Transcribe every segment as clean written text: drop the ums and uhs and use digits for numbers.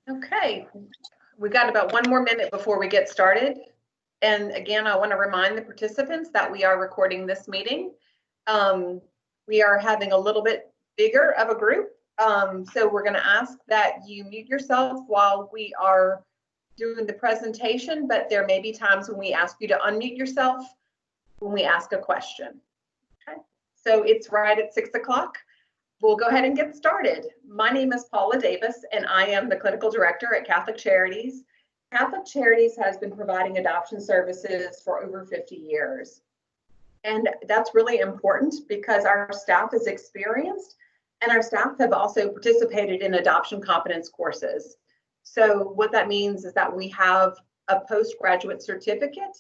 Okay, we got about 1 more minute before we get started. And again, I want to remind the participants that we are recording this meeting. We are having a little bit bigger of a group. So we're going to ask that you mute yourself while we are doing the presentation, but there may be times when we ask you to unmute yourself when we ask a question. Okay, so it's right at 6 o'clock. We'll go ahead and get started. My name is Paula Davis, and I am the Clinical Director at Catholic Charities. Catholic Charities has been providing adoption services for over 50 years. And that's really important because our staff is experienced, and our staff have also participated in adoption competence courses. So what that means is that we have a postgraduate certificate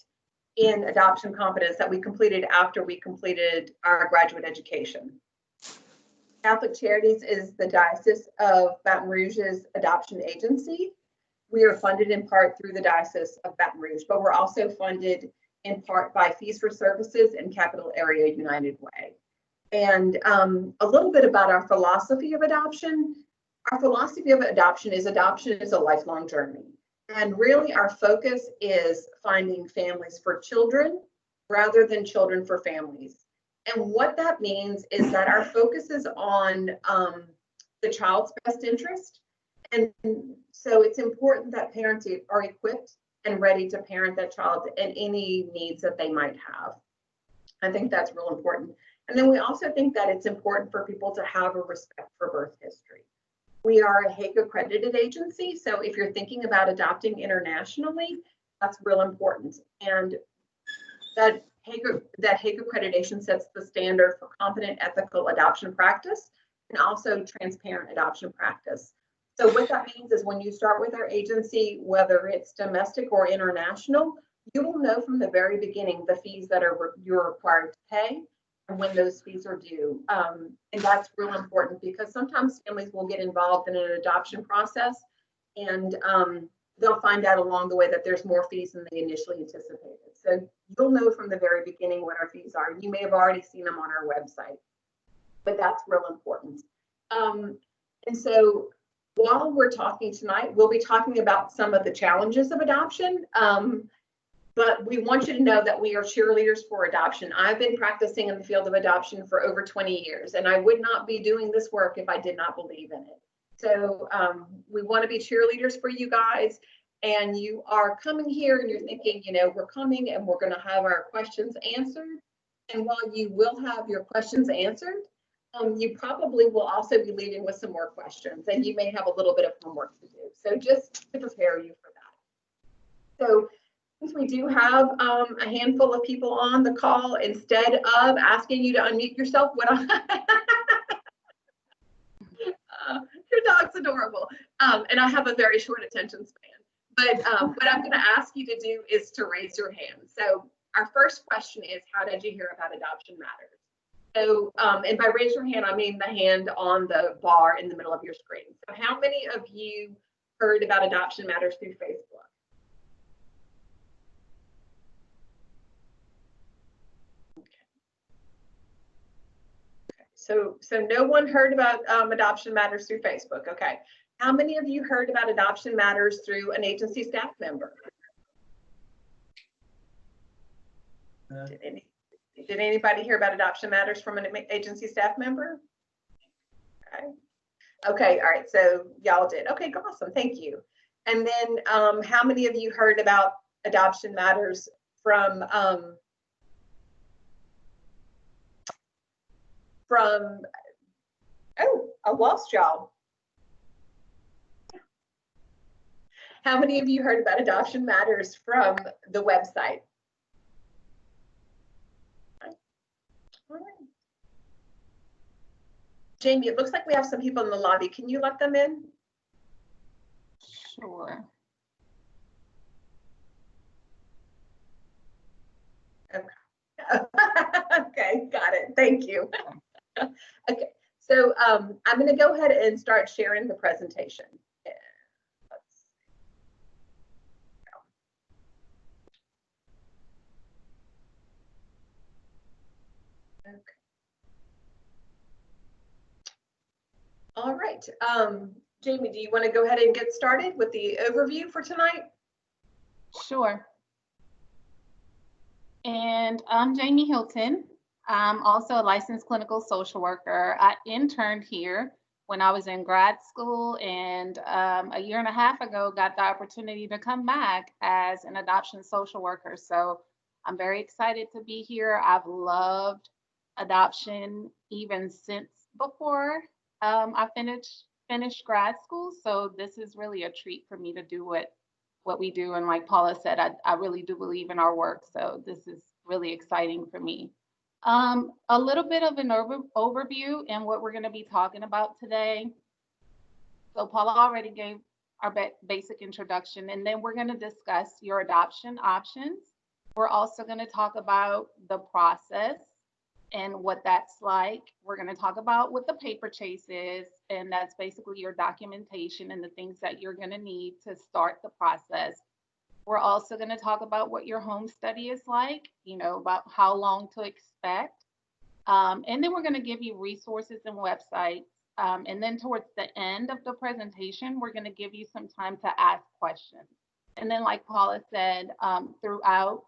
in adoption competence that we completed after we completed our graduate education. Catholic Charities is the Diocese of Baton Rouge's adoption agency. We are funded in part through the Diocese of Baton Rouge, but we're also funded in part by Fees for Services and Capital Area United Way. And a little bit about our philosophy of adoption. Our philosophy of adoption is a lifelong journey. And really our focus is finding families for children rather than children for families. And what that means is that our focus is on the child's best interest. And so it's important that parents are equipped and ready to parent that child and any needs that they might have. I think that's real important. And then we also think that it's important for people to have a respect for birth history. We are a Hague accredited agency. So if you're thinking about adopting internationally, that's real important. And that Hague accreditation sets the standard for competent ethical adoption practice and also transparent adoption practice. So what that means is when you start with our agency, whether it's domestic or international, you will know from the very beginning the fees that you're required to pay and when those fees are due. And that's real important because sometimes families will get involved in an adoption process and they'll find out along the way that there's more fees than they initially anticipated. So you'll know from the very beginning what our fees are. You may have already seen them on our website, but that's real important. And so while we're talking tonight, we'll be talking about some of the challenges of adoption, but we want you to know that we are cheerleaders for adoption. I've been practicing in the field of adoption for over 20 years, and I would not be doing this work if I did not believe in it. So we want to be cheerleaders for you guys, and you are coming here and you're thinking, you know, we're coming and we're going to have our questions answered. And while you will have your questions answered, you probably will also be leaving with some more questions, and you may have a little bit of homework to do. So just to prepare you for that. So since we do have a handful of people on the call, instead of asking you to unmute yourself, your dog's adorable, and I have a very short attention span. But what I'm going to ask you to do is to raise your hand. So our first question is, how did you hear about Adoption Matters? So, and by raise your hand, I mean the hand on the bar in the middle of your screen. So how many of you heard about Adoption Matters through Facebook? So no one heard about Adoption Matters through Facebook. Okay. How many of you heard about Adoption Matters through an agency staff member? Did anybody hear about Adoption Matters from an agency staff member? Okay. Okay. All right. So y'all did. Okay. Awesome. Thank you. And then how many of you heard about Adoption Matters from oh, I lost y'all. How many of you heard about Adoption Matters from the website? All right. Jamie, it looks like we have some people in the lobby. Can you let them in? Sure. Okay, got it. Thank you. Okay, so I'm going to go ahead and start sharing the presentation. Okay. All right. Jamie, do you want to go ahead and get started with the overview for tonight? Sure. And I'm Jamie Hilton. I'm also a licensed clinical social worker. I interned here when I was in grad school, and a year and a half ago got the opportunity to come back as an adoption social worker. So I'm very excited to be here. I've loved adoption even since before I finished grad school. So this is really a treat for me to do what we do. And like Paula said, I really do believe in our work. So this is really exciting for me. A little bit of an overview and what we're going to be talking about today. So Paula already gave our basic introduction, and then we're going to discuss your adoption options. We're also going to talk about the process and what that's like. We're going to talk about what the paper chase is, and that's basically your documentation and the things that you're going to need to start the process. We're also going to talk about what your home study is like, about how long to expect. And then we're going to give you resources and websites. And then towards the end of the presentation, we're going to give you some time to ask questions. And then like Paula said, throughout,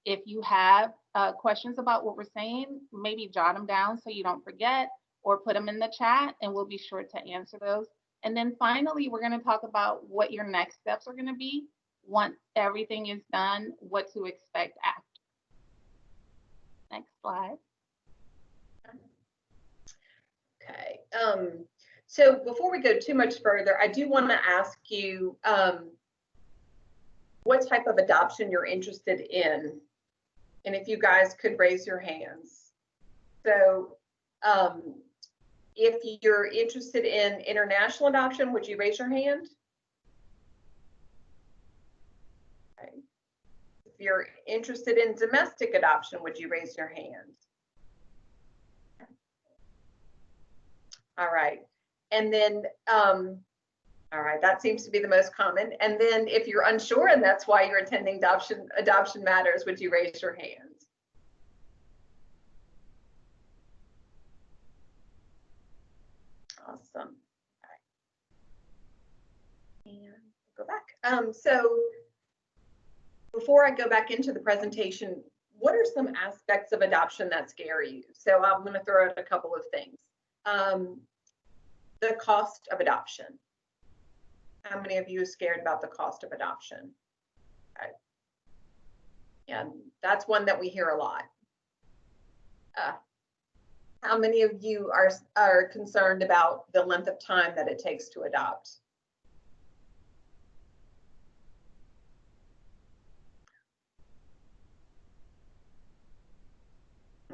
if you have questions about what we're saying, maybe jot them down so you don't forget, or put them in the chat and we'll be sure to answer those. And then finally, we're going to talk about what your next steps are going to be once everything is done, what to expect after. Next slide. Okay. So before we go too much further, I do want to ask you what type of adoption you're interested in, and if you guys could raise your hands. So if you're interested in international adoption, would you raise your hand? Okay. If you're interested in domestic adoption, would you raise your hand? All right. And then, all right, that seems to be the most common. And then if you're unsure and that's why you're attending Adoption Matters, would you raise your hand? Awesome. Okay. And go back. So before I go back into the presentation, what are some aspects of adoption that scare you? So I'm going to throw out a couple of things. The cost of adoption. How many of you are scared about the cost of adoption? Okay. Yeah, that's one that we hear a lot. How many of you are concerned about the length of time that it takes to adopt?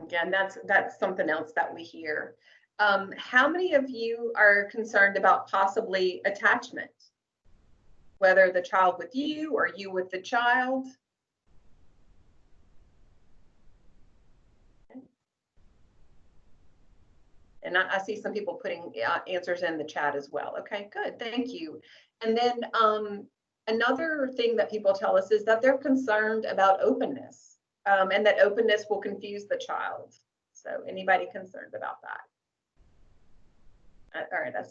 Again, that's something else that we hear. How many of you are concerned about possibly attachment, whether the child with you or you with the child? Okay. And I see some people putting answers in the chat as well. Okay, good, thank you. And then another thing that people tell us is that they're concerned about openness, and that openness will confuse the child. So anybody concerned about that? All right, I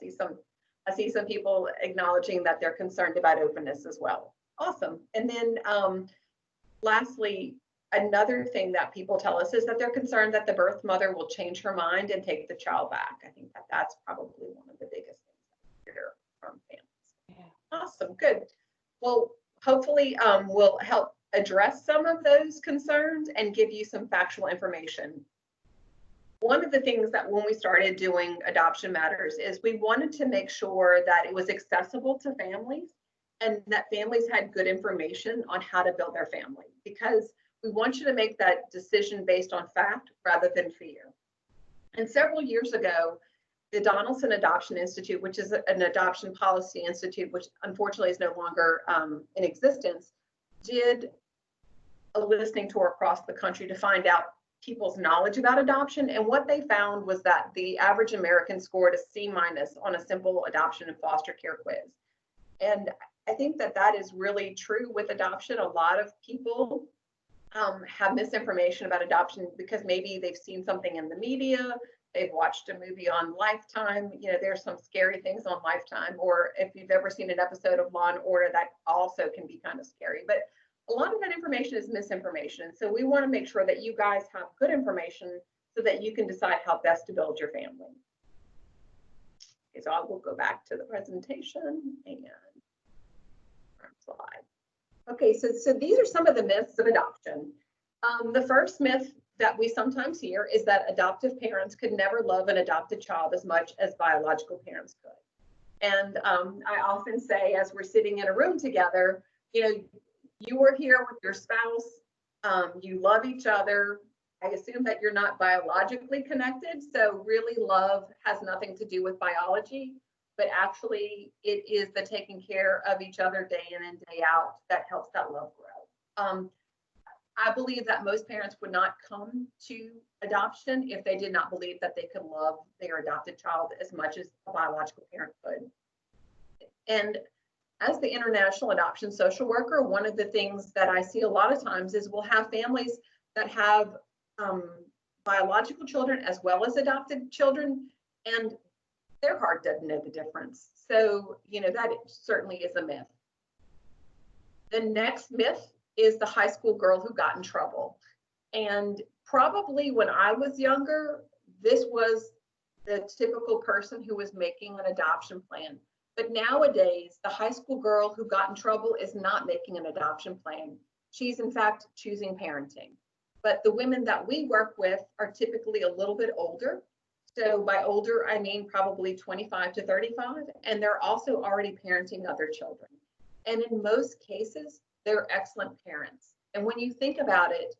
see some people acknowledging that they're concerned about openness as well. Awesome. And then lastly, another thing that people tell us is that they're concerned that the birth mother will change her mind and take the child back. I think that that's probably one of the biggest things that we hear from families. Yeah. Awesome, good. Well, hopefully we'll help address some of those concerns and give you some factual information. One of the things that when we started doing Adoption Matters is we wanted to make sure that it was accessible to families and that families had good information on how to build their family, because we want you to make that decision based on fact rather than fear. And several years ago, the Donaldson Adoption Institute, which is an adoption policy institute, which unfortunately is no longer in existence, did a listening tour across the country to find out people's knowledge about adoption. And what they found was that the average American scored a C- on a simple adoption and foster care quiz. And I think that that is really true with adoption. A lot of people have misinformation about adoption because maybe they've seen something in the media, they've watched a movie on Lifetime. You know, there's some scary things on Lifetime, or if you've ever seen an episode of Law and Order, that also can be kind of scary. But a lot of that information is misinformation. So we want to make sure that you guys have good information so that you can decide how best to build your family. Okay, so I will go back to the presentation and slide. Okay, so these are some of the myths of adoption. The first myth that we sometimes hear is that adoptive parents could never love an adopted child as much as biological parents could. And I often say, as we're sitting in a room together, you know, you are here with your spouse, you love each other. I assume that you're not biologically connected, so really love has nothing to do with biology, but actually it is the taking care of each other day in and day out that helps that love grow. I believe that most parents would not come to adoption if they did not believe that they could love their adopted child as much as a biological parent could. And as the international adoption social worker, one of the things that I see a lot of times is we'll have families that have biological children as well as adopted children, and their heart doesn't know the difference. So, you know, that certainly is a myth. The next myth is the high school girl who got in trouble. And probably when I was younger, this was the typical person who was making an adoption plan. But nowadays, the high school girl who got in trouble is not making an adoption plan. She's in fact choosing parenting. But the women that we work with are typically a little bit older. So by older, I mean probably 25 to 35, and they're also already parenting other children. And in most cases, they're excellent parents. And when you think about it,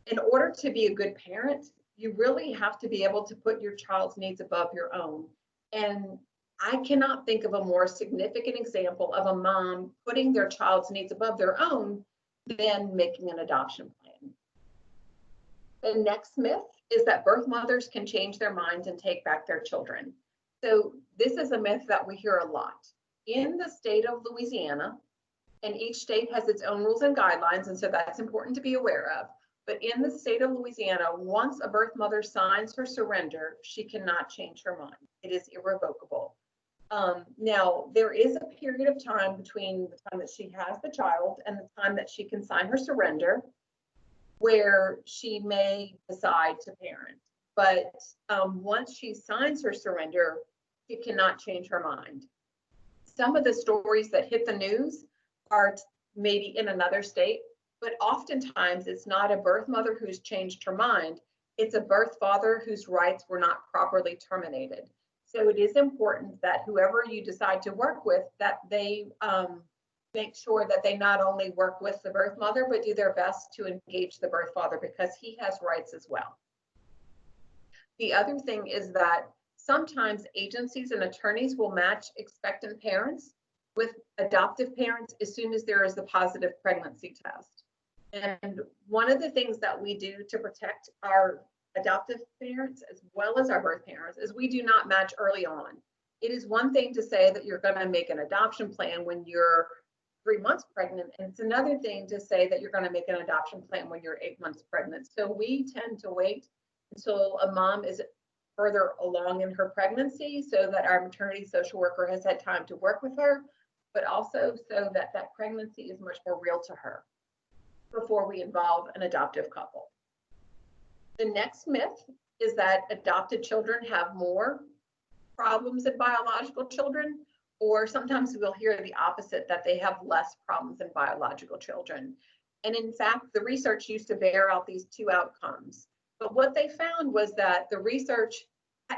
in order to be a good parent, you really have to be able to put your child's needs above your own. And I cannot think of a more significant example of a mom putting their child's needs above their own than making an adoption plan. The next myth is that birth mothers can change their minds and take back their children. So this is a myth that we hear a lot. In the state of Louisiana, and each state has its own rules and guidelines, and so that's important to be aware of. But in the state of Louisiana, once a birth mother signs her surrender, she cannot change her mind. It is irrevocable. Now, there is a period of time between the time that she has the child and the time that she can sign her surrender where she may decide to parent. But once she signs her surrender, she cannot change her mind. Some of the stories that hit the news are maybe in another state, but oftentimes it's not a birth mother who's changed her mind. It's a birth father whose rights were not properly terminated. So it is important that whoever you decide to work with, that they make sure that they not only work with the birth mother, but do their best to engage the birth father because he has rights as well. The other thing is that sometimes agencies and attorneys will match expectant parents with adoptive parents as soon as there is a positive pregnancy test. And one of the things that we do to protect our adoptive parents as well as our birth parents is we do not match early on. It is one thing to say that you're going to make an adoption plan when you're 3 months pregnant, and it's another thing to say that you're going to make an adoption plan when you're 8 months pregnant. So we tend to wait until a mom is further along in her pregnancy so that our maternity social worker has had time to work with her, but also so that that pregnancy is much more real to her before we involve an adoptive couple. The next myth is that adopted children have more problems than biological children, or sometimes we'll hear the opposite, that they have less problems than biological children. And in fact, the research used to bear out these two outcomes. But what they found was that the research,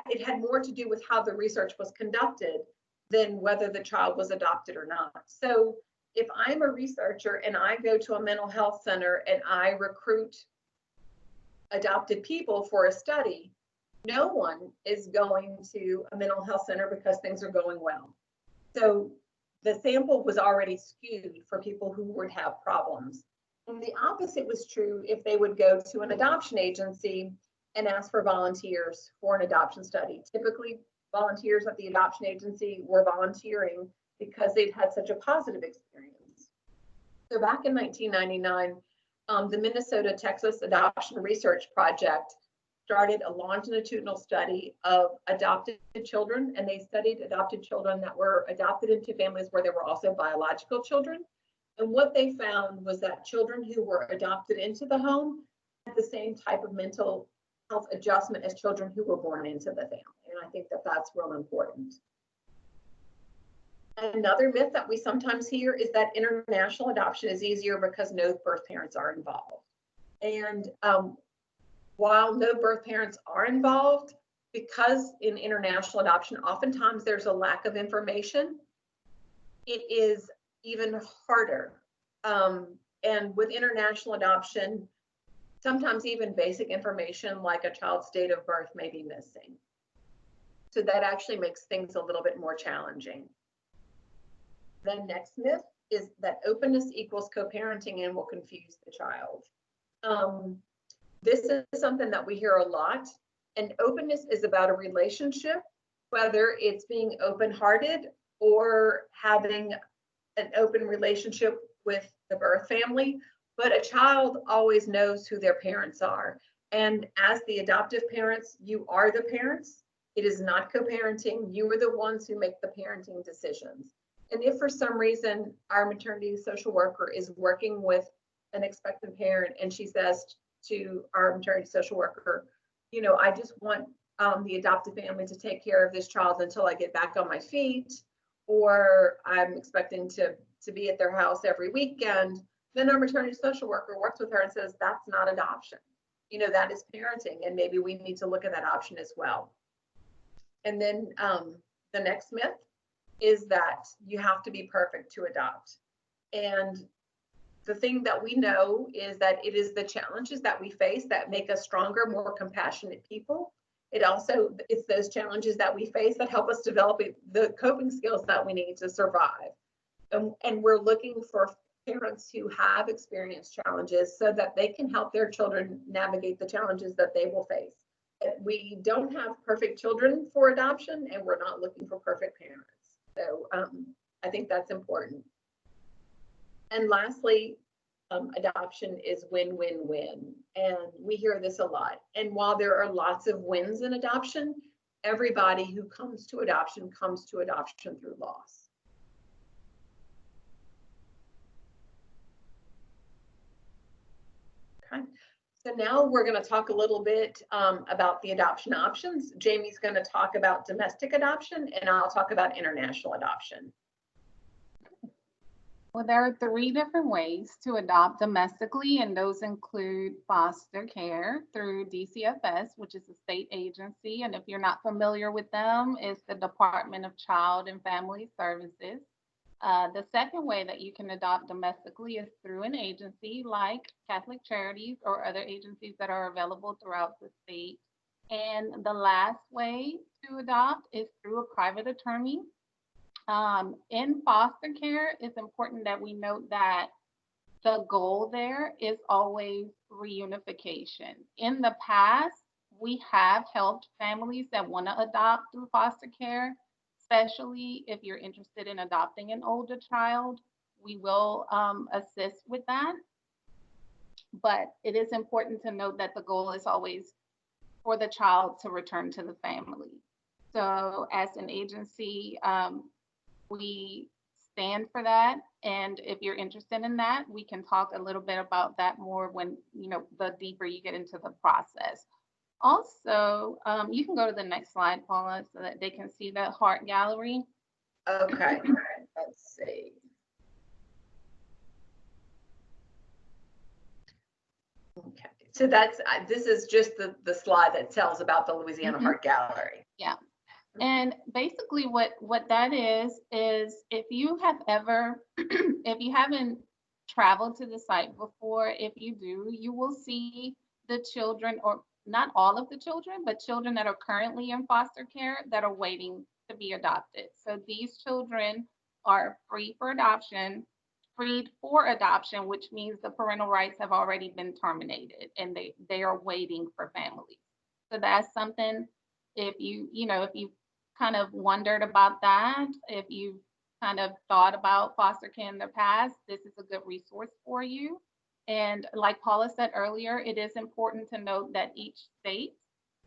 it had more to do with how the research was conducted than whether the child was adopted or not. So if I'm a researcher and I go to a mental health center and I recruit adopted people for a study, no one is going to a mental health center because things are going well. So the sample was already skewed for people who would have problems. And the opposite was true if they would go to an adoption agency and ask for volunteers for an adoption study. Typically, volunteers at the adoption agency were volunteering because they'd had such a positive experience. So back in 1999, the Minnesota-Texas Adoption Research Project started a longitudinal study of adopted children, and they studied adopted children that were adopted into families where there were also biological children. And what they found was that children who were adopted into the home had the same type of mental health adjustment as children who were born into the family. And I think that that's real important. Another myth that we sometimes hear is that international adoption is easier because no birth parents are involved. And while no birth parents are involved, because in international adoption, oftentimes there's a lack of information, it is even harder. And with international adoption, sometimes even basic information like a child's date of birth may be missing. So that actually makes things a little bit more challenging. The next myth is that openness equals co-parenting and will confuse the child. This is something that we hear a lot, and openness is about a relationship, whether it's being open-hearted or having an open relationship with the birth family, but a child always knows who their parents are. And as the adoptive parents, you are the parents. It is not co-parenting. You are the ones who make the parenting decisions. And if for some reason our maternity social worker is working with an expectant parent and she says to our maternity social worker, you know, I just want the adoptive family to take care of this child until I get back on my feet, or I'm expecting to be at their house every weekend, then our maternity social worker works with her and says, that's not adoption. You know, that is parenting, and maybe we need to look at that option as well. And then the next myth is that you have to be perfect to adopt. And the thing that we know is that it is the challenges that we face that make us stronger, more compassionate people. It's those challenges that we face that help us develop the coping skills that we need to survive. And we're looking for parents who have experienced challenges so that they can help their children navigate the challenges that they will face. We don't have perfect children for adoption, and we're not looking for perfect parents. So I think that's important. And lastly, adoption is win-win-win. And we hear this a lot. And while there are lots of wins in adoption, everybody who comes to adoption through loss. Okay. So now we're going to talk a little bit about the adoption options. Jamie's going to talk about domestic adoption, and I'll talk about international adoption. Well, there are 3 different ways to adopt domestically, and those include foster care through DCFS, which is a state agency. And if you're not familiar with them, it's the Department of Child and Family Services. The second way that you can adopt domestically is through an agency like Catholic Charities or other agencies that are available throughout the state. And the last way to adopt is through a private attorney. In foster care, it's important that we note that the goal there is always reunification. In the past, we have helped families that want to adopt through foster care, especially if you're interested in adopting an older child. We will assist with that. But it is important to note that the goal is always for the child to return to the family. So as an agency, we stand for that. And if you're interested in that, we can talk a little bit about that more when, you know, the deeper you get into the process. Also, you can go to the next slide, Paula, so that they can see the heart gallery. Okay, let's see. Okay, so this is just the slide that tells about the Louisiana Heart Gallery. Yeah. And basically what that is if you have ever, if you haven't traveled to the site before, if you do, you will see the children, or not all of the children, but children that are currently in foster care that are waiting to be adopted. So these children are free for adoption. freed for adoption, which means the parental rights have already been terminated and they are waiting for families. So that's something, if if you kind of wondered about that, if you kind of thought about foster care in the past, this is a good resource for you. And like Paula said earlier, it is important to note that each state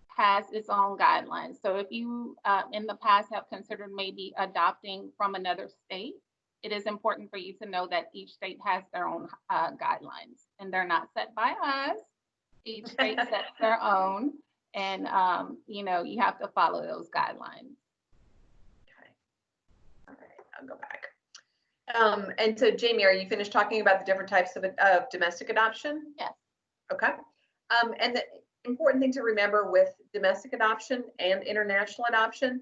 has its own guidelines. So if you in the past have considered maybe adopting from another state, it is important for you to know that each state has their own guidelines, and they're not set by us. Each state sets their own, and you have to follow those guidelines. Okay. All right, I'll go back. And so, Jamie, are you finished talking about the different types of domestic adoption? Yes. Okay. And the important thing to remember with domestic adoption and international adoption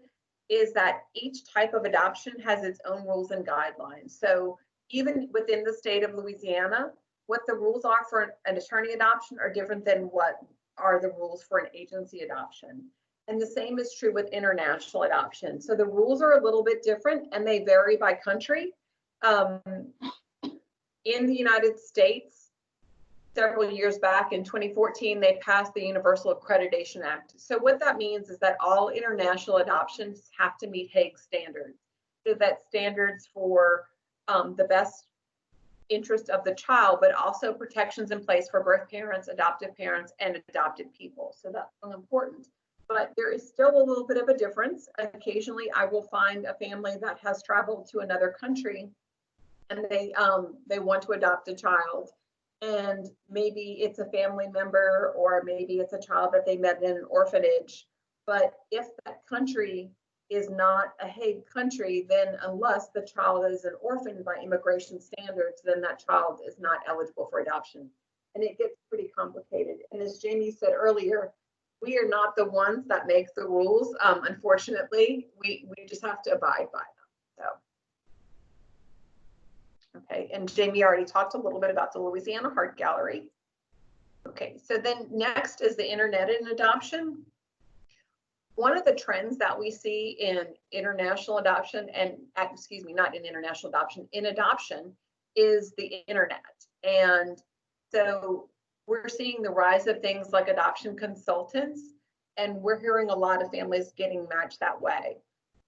is that each type of adoption has its own rules and guidelines. So even within the state of Louisiana, what the rules are for an attorney adoption are different than what are the rules for an agency adoption. And the same is true with international adoption. So the rules are a little bit different and they vary by country. In the United States, several years back in 2014, they passed the Universal Accreditation Act. So what that means is that all international adoptions have to meet Hague standards. So that's standards for the best interest of the child, but also protections in place for birth parents, adoptive parents, and adopted people. So that's important. But there is still a little bit of a difference. Occasionally, I will find a family that has traveled to another country and they want to adopt a child. And maybe it's a family member or maybe it's a child that they met in an orphanage. But if that country is not a Hague country, then unless the child is an orphan by immigration standards, then that child is not eligible for adoption. And it gets pretty complicated. And as Jamie said earlier, we are not the ones that make the rules. Unfortunately, we just have to abide by them. So. Okay, and Jamie already talked a little bit about the Louisiana Heart Gallery. Okay, so then next is the internet and adoption. One of the trends that we see in international adoption and, excuse me, not in international adoption, in adoption is the internet. And so we're seeing the rise of things like adoption consultants, and we're hearing a lot of families getting matched that way.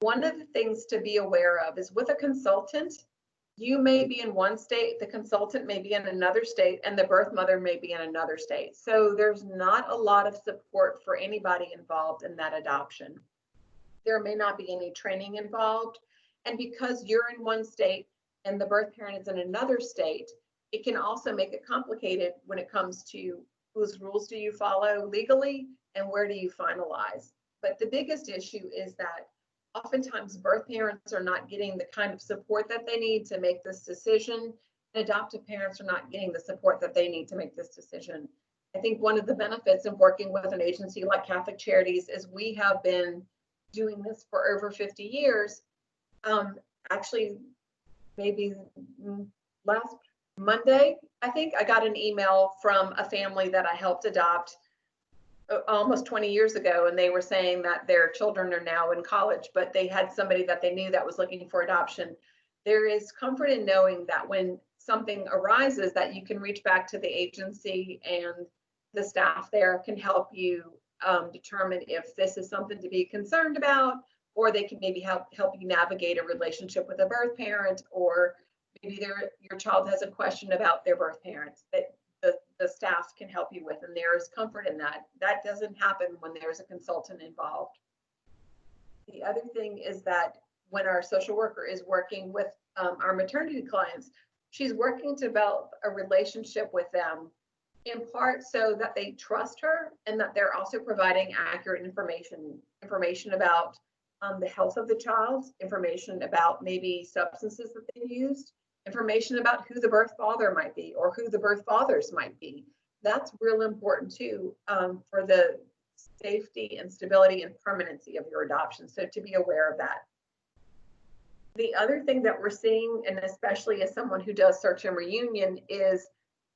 One of the things to be aware of is with a consultant, you may be in one state, the consultant may be in another state, and the birth mother may be in another state. So there's not a lot of support for anybody involved in that adoption. There may not be any training involved. And because you're in one state and the birth parent is in another state, it can also make it complicated when it comes to whose rules do you follow legally and where do you finalize. But the biggest issue is that oftentimes birth parents are not getting the kind of support that they need to make this decision, and adoptive parents are not getting the support that they need to make this decision. I think one of the benefits of working with an agency like Catholic Charities is we have been doing this for over 50 years. Actually, maybe last Monday, I think I got an email from a family that I helped adopt almost 20 years ago, and they were saying that their children are now in college, but they had somebody that they knew that was looking for adoption. There is comfort in knowing that when something arises that you can reach back to the agency and the staff there can help you determine if this is something to be concerned about, or they can maybe help you navigate a relationship with a birth parent, or maybe your child has a question about their birth parents that the staff can help you with, and there is comfort in that. That doesn't happen when there's a consultant involved. The other thing is that when our social worker is working with our maternity clients, she's working to develop a relationship with them, in part so that they trust her and that they're also providing accurate information about the health of the child, information about maybe substances that they used, information about who the birth father might be or who the birth fathers might be. That's real important too for the safety and stability and permanency of your adoption. So to be aware of that. The other thing that we're seeing, and especially as someone who does search and reunion, is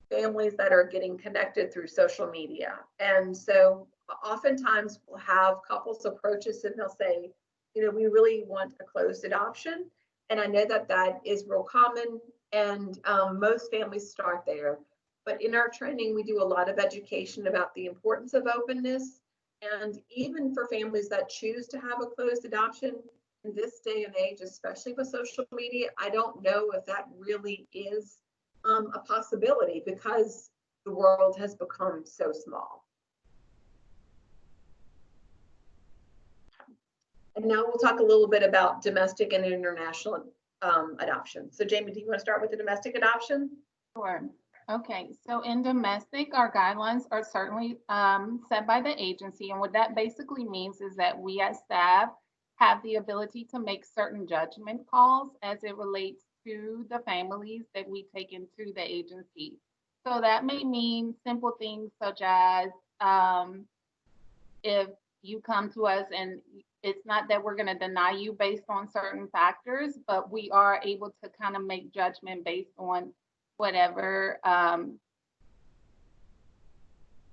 families that are getting connected through social media. And so oftentimes we'll have couples approach us and they'll say, we really want a closed adoption. And I know that that is real common And most families start there. But in our training, we do a lot of education about the importance of openness. And even for families that choose to have a closed adoption in this day and age, especially with social media, I don't know if that really is a possibility because the world has become so small. And now we'll talk a little bit about domestic and international adoption. So Jamie, do you want to start with the domestic adoption? Sure. Okay, so in domestic, our guidelines are certainly set by the agency. And what that basically means is that we as staff have the ability to make certain judgment calls as it relates to the families that we take into the agency. So that may mean simple things such as if you come to us and it's not that we're going to deny you based on certain factors, but we are able to kind of make judgment based on whatever.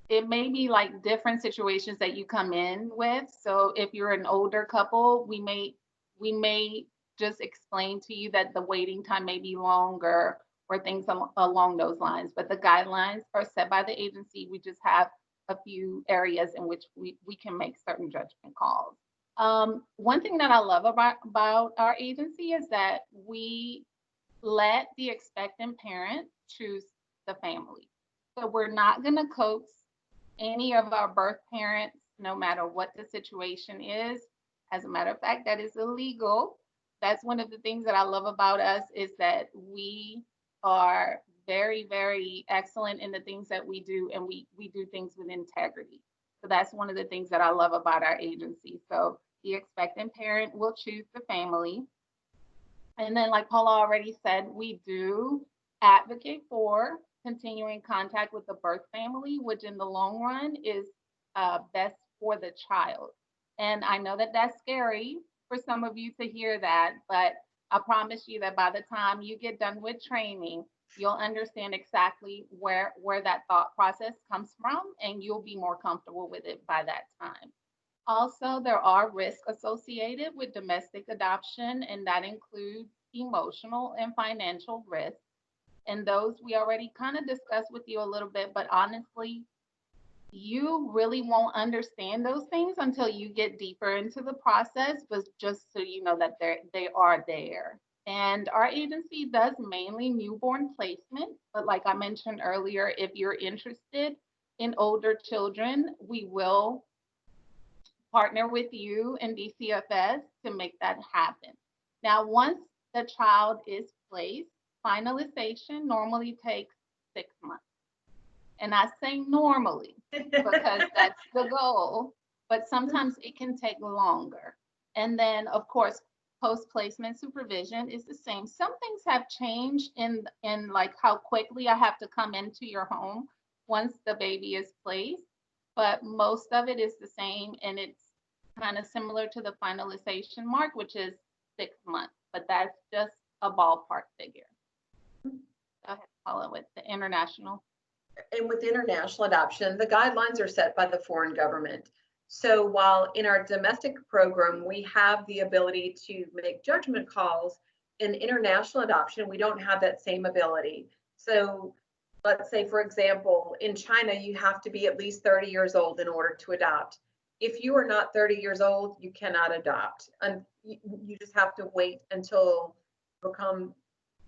It may be like different situations that you come in with. So if you're an older couple, we may just explain to you that the waiting time may be longer or things along those lines. But the guidelines are set by the agency. We just have a few areas in which we can make certain judgment calls. One thing that I love about our agency is that we let the expectant parent choose the family. So we're not going to coax any of our birth parents, no matter what the situation is. As a matter of fact, that is illegal. That's one of the things that I love about us is that we are very, very excellent in the things that we do, and we do things with integrity. So that's one of the things that I love about our agency. So the expectant parent will choose the family. And then, like Paula already said, we do advocate for continuing contact with the birth family, which in the long run is best for the child. And I know that that's scary for some of you to hear that, but I promise you that by the time you get done with training, you'll understand exactly where that thought process comes from, and you'll be more comfortable with it by that time. Also, there are risks associated with domestic adoption, and that includes emotional and financial risks. And those we already kind of discussed with you a little bit, but honestly, you really won't understand those things until you get deeper into the process, but just so you know that they are there. And our agency does mainly newborn placement, but like I mentioned earlier, if you're interested in older children, we will partner with you and DCFS to make that happen. Now, once the child is placed, finalization normally takes 6 months. And I say normally because that's the goal, but sometimes it can take longer. And then, of course, post-placement supervision is the same. Some things have changed in like how quickly I have to come into your home once the baby is placed, but most of it is the same, and it's kind of similar to the finalization mark, which is 6 months, but that's just a ballpark figure. Go ahead, Paula, with the international. And with international adoption, the guidelines are set by the foreign government. So while in our domestic program, we have the ability to make judgment calls, in international adoption, we don't have that same ability. So let's say, for example, in China, you have to be at least 30 years old in order to adopt. If you are not 30 years old, you cannot adopt. And you just have to wait until you become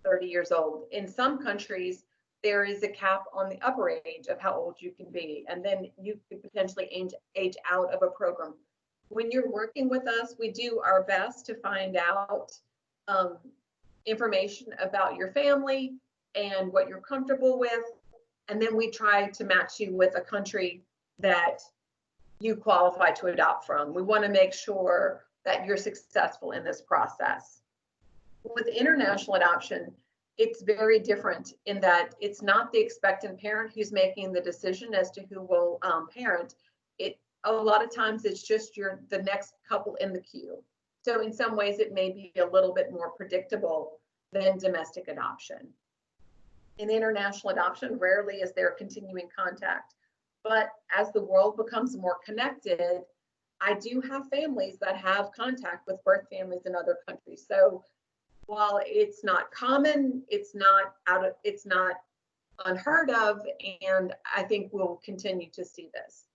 30 years old. In some countries, there is a cap on the upper age of how old you can be, and then you could potentially age out of a program. When you're working with us, we do our best to find out information about your family and what you're comfortable with, and then we try to match you with a country that you qualify to adopt from. We want to make sure that you're successful in this process. With international adoption, it's very different in that it's not the expectant parent who's making the decision as to who will parent. A lot of times it's just the next couple in the queue. So in some ways it may be a little bit more predictable than domestic adoption. In international adoption, rarely is there continuing contact. But as the world becomes more connected, I do have families that have contact with birth families in other countries. So while it's not common, it's not unheard of, and I think we'll continue to see this.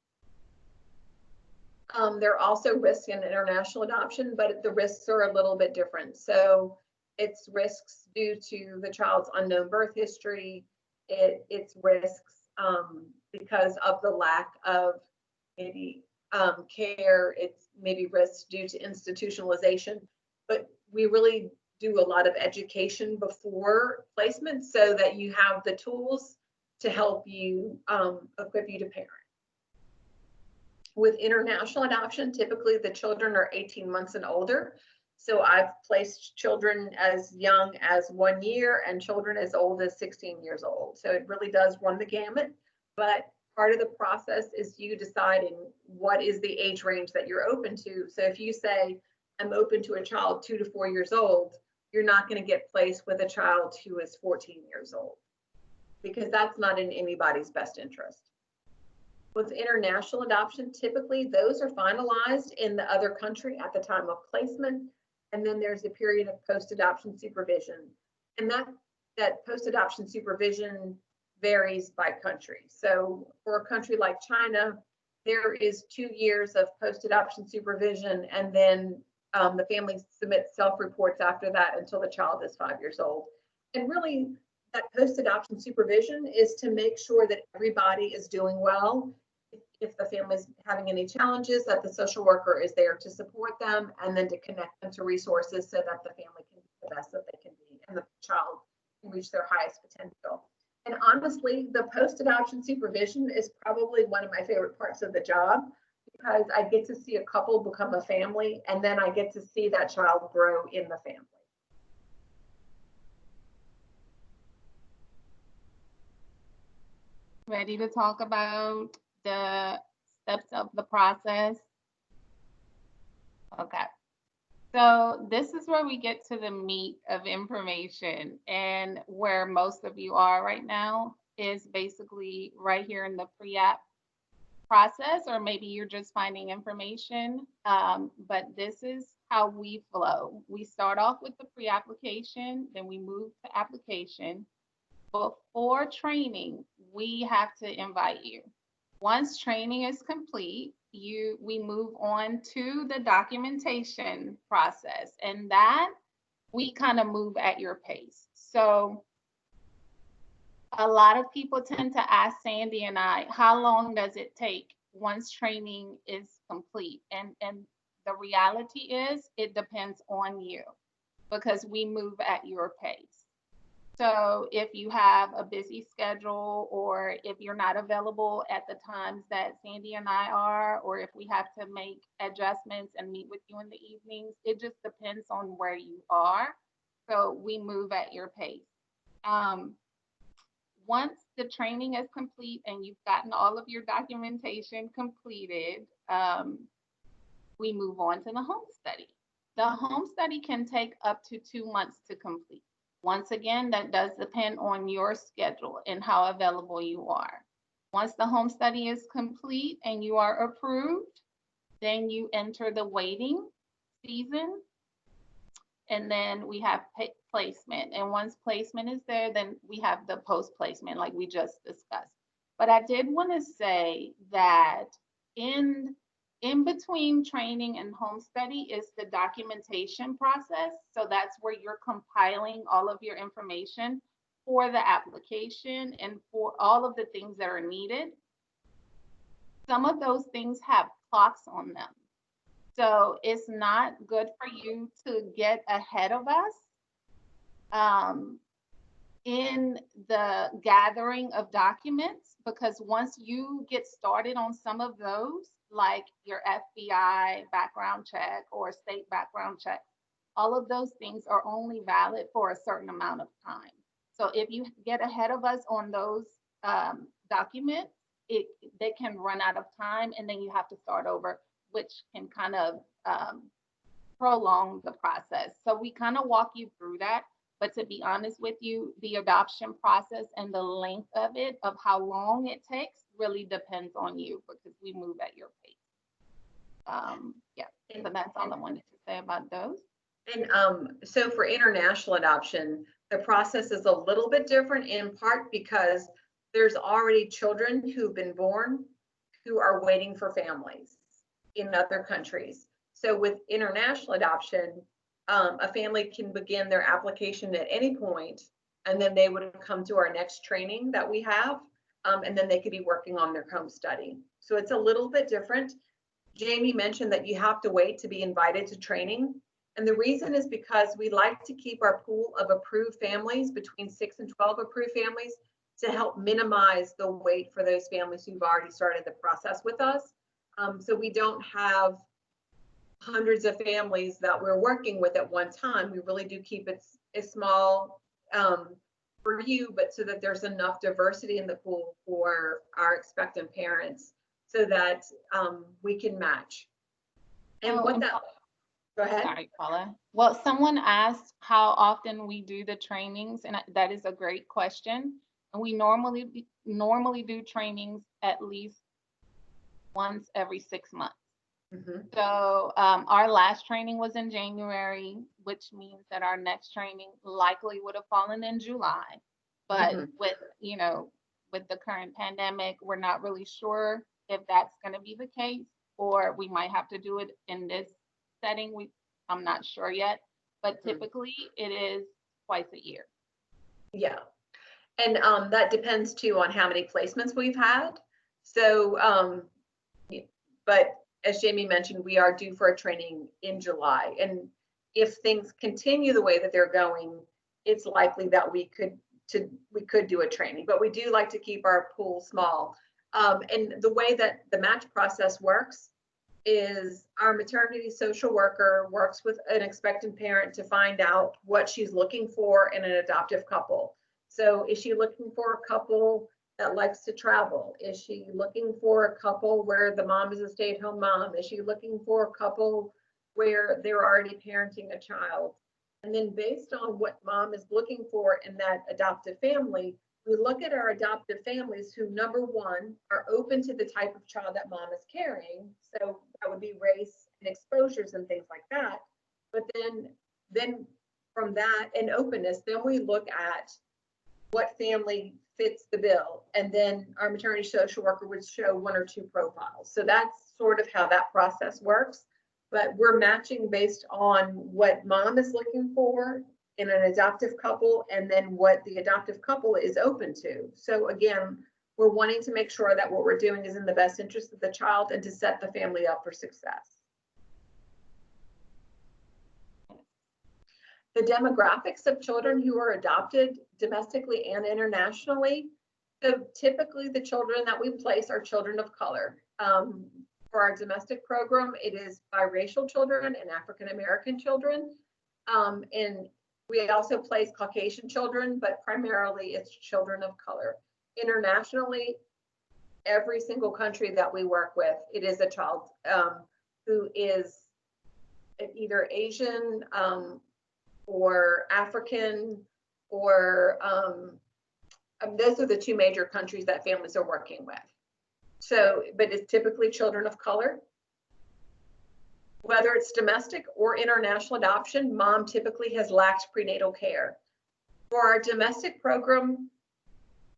There are also risks in international adoption, but the risks are a little bit different. So it's risks due to the child's unknown birth history. It's risks because of the lack of maybe care. It's maybe risks due to institutionalization. But we really do a lot of education before placement so that you have the tools to help you equip you to parent. With international adoption, typically the children are 18 months and older. So I've placed children as young as 1 year and children as old as 16 years old. So it really does run the gamut. But part of the process is you deciding what is the age range that you're open to. So if you say, I'm open to a child 2 to 4 years old, you're not going to get placed with a child who is 14 years old, because that's not in anybody's best interest. With international adoption, typically those are finalized in the other country at the time of placement, and then there's a period of post-adoption supervision. And that post-adoption supervision varies by country. So for a country like China, there is 2 years of post-adoption supervision, and then the family submits self-reports after that until the child is 5 years old. And really, that post-adoption supervision is to make sure that everybody is doing well. If the family is having any challenges, that the social worker is there to support them and then to connect them to resources so that the family can be the best that they can be and the child can reach their highest potential. And honestly, the post-adoption supervision is probably one of my favorite parts of the job, because I get to see a couple become a family, and then I get to see that child grow in the family. Ready to talk about the steps of the process? Okay. So this is where we get to the meat of information, and where most of you are right now is basically right here in the pre-app process, or maybe you're just finding information. But this is how we flow. We start off with the pre-application, then we move to application. Before training, we have to invite you. Once training is complete, we move on to the documentation process, and that we kind of move at your pace. So a lot of people tend to ask Sandy and I, how long does it take once training is complete? And the reality is it depends on you, because we move at your pace. So if you have a busy schedule, or if you're not available at the times that Sandy and I are, or if we have to make adjustments and meet with you in the evenings, it just depends on where you are. So we move at your pace. Once the training is complete and you've gotten all of your documentation completed, we move on to the home study. The home study can take up to 2 months to complete. Once again, that does depend on your schedule and how available you are. Once the home study is complete and you are approved, then you enter the waiting season, and then we have placement. And once placement is there, then we have the post-placement like we just discussed. But I did want to say that in between training and home study is the documentation process. So that's where you're compiling all of your information for the application and for all of the things that are needed. Some of those things have clocks on them. So it's not good for you to get ahead of us in the gathering of documents, because once you get started on some of those, like your FBI background check or state background check, all of those things are only valid for a certain amount of time. So if you get ahead of us on those documents, they can run out of time, and then you have to start over, which can kind of prolong the process. So we kind of walk you through that. But to be honest with you, the adoption process and the length of it, of how long it takes, really depends on you, because we move at your pace. Yeah, so that's all I wanted to say about those. And so for international adoption, the process is a little bit different in part because there's already children who've been born who are waiting for families in other countries. So with international adoption, a family can begin their application at any point, and then they would come to our next training that we have, and then they could be working on their home study. So it's a little bit different. Jamie mentioned that you have to wait to be invited to training. And the reason is because we like to keep our pool of approved families between 6 and 12 approved families to help minimize the wait for those families who've already started the process with us. So we don't have hundreds of families that we're working with at one time. We really do keep it a small review, but so that there's enough diversity in the pool for our expectant parents so that we can match. And what that, go ahead. Sorry, Paula. Well, someone asked how often we do the trainings, and that is a great question. And we normally do trainings at least once every 6 months. So our last training was in January, which means that our next training likely would have fallen in July. But with, with the current pandemic, we're not really sure if that's going to be the case, or we might have to do it in this setting. I'm not sure yet, but typically it is twice a year. Yeah. And that depends too on how many placements we've had. So, but as Jamie mentioned, we are due for a training in July. And if things continue the way that they're going, it's likely that we could do a training, but we do like to keep our pool small. And the way that the match process works is our maternity social worker works with an expectant parent to find out what she's looking for in an adoptive couple. So is she looking for a couple that likes to travel? Is she looking for a couple where the mom is a stay-at-home mom? Is she looking for a couple where they're already parenting a child? And then based on what mom is looking for in that adoptive family, we look at our adoptive families who, number one, are open to the type of child that mom is carrying. So that would be race and exposures and things like that. But then from that and openness, then we look at what family fits the bill. And then our maternity social worker would show 1 or 2 profiles. So that's sort of how that process works. But we're matching based on what mom is looking for in an adoptive couple, and then what the adoptive couple is open to. So again, we're wanting to make sure that what we're doing is in the best interest of the child and to set the family up for success. The demographics of children who are adopted domestically and internationally. So typically the children that we place are children of color. For our domestic program, it is biracial children and African-American children. And we also place Caucasian children, but primarily it's children of color. Internationally, every single country that we work with, it is a child who is either Asian or African, or those are the 2 major countries that families are working with. So, but it's typically children of color. Whether it's domestic or international adoption, mom typically has lacked prenatal care. For our domestic program,